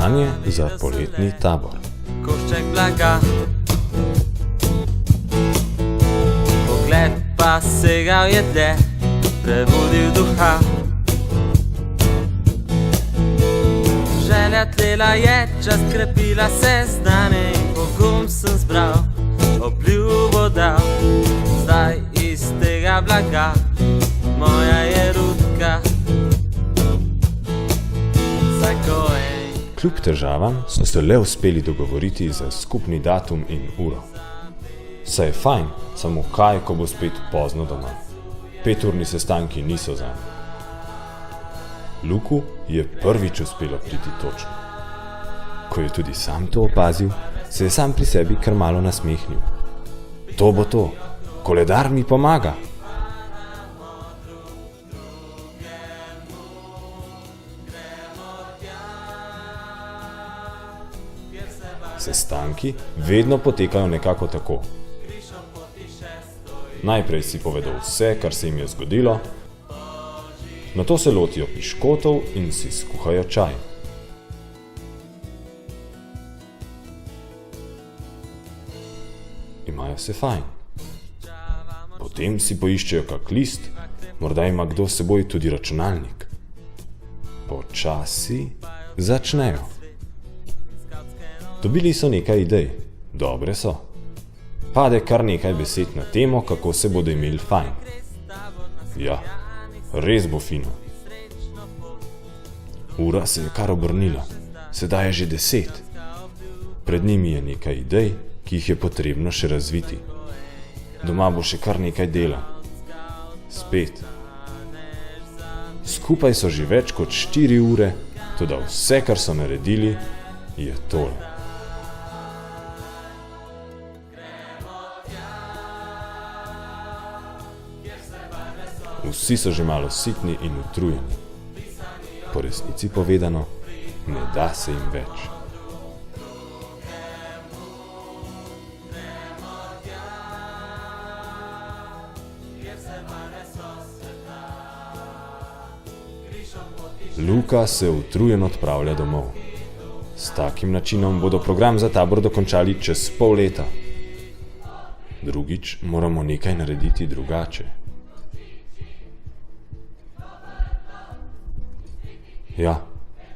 Sanje za poletni tabor. Košček blaga, pogled pa segal je dlje, prebudil duha. Želja tlela je, čas krepila se znanje in pogum sem zbral, obljubo dal. Zdaj iz tega blaga, moja je rutka. Kljub težavam so se le uspeli dogovoriti za skupni datum in uro. Saj je fajn, samo kaj, ko bo spet pozno doma. 5-urni sestanki niso zanj. Luku je prvič uspelo priti točno. Ko je tudi sam to opazil, se je sam pri sebi kar malo nasmehnil. To bo to, koledar mi pomaga. Sestanki vedno potekajo nekako tako. Najprej si povedo vse, kar se jim je zgodilo, nato se lotijo piškotov in si skuhajo čaj. Imajo se fajn. Potem si poiščejo kak list, morda ima kdo s seboj tudi računalnik. Počasi začnejo. Dobili so nekaj idej, dobre so. Pade kar nekaj besed na temo, kako se bodo imeli fajn. Ja, res bo fino. Ura se je kar obrnila, sedaj je že 10. Pred njimi je nekaj idej, ki jih je potrebno še razviti. Doma bo še kar nekaj dela. Spet. Skupaj so že več kot 4 ure, toda vse, kar so naredili, je tole. Vsi so že malo sitni in utrujeni. Po resnici povedano, ne da se jim več. Luka se utrujen odpravlja domov. S takim načinom bodo program za tabor dokončali čez pol leta. Drugič moramo nekaj narediti drugače. Ja,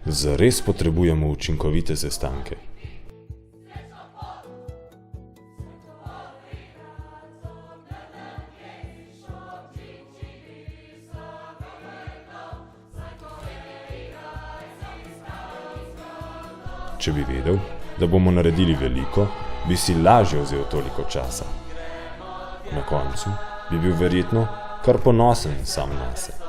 zares potrebujemo učinkovite sestanke. Če bi vedel, da bomo naredili veliko, bi si lažje vzel toliko časa. Na koncu bi bil verjetno kar ponosen sam nase.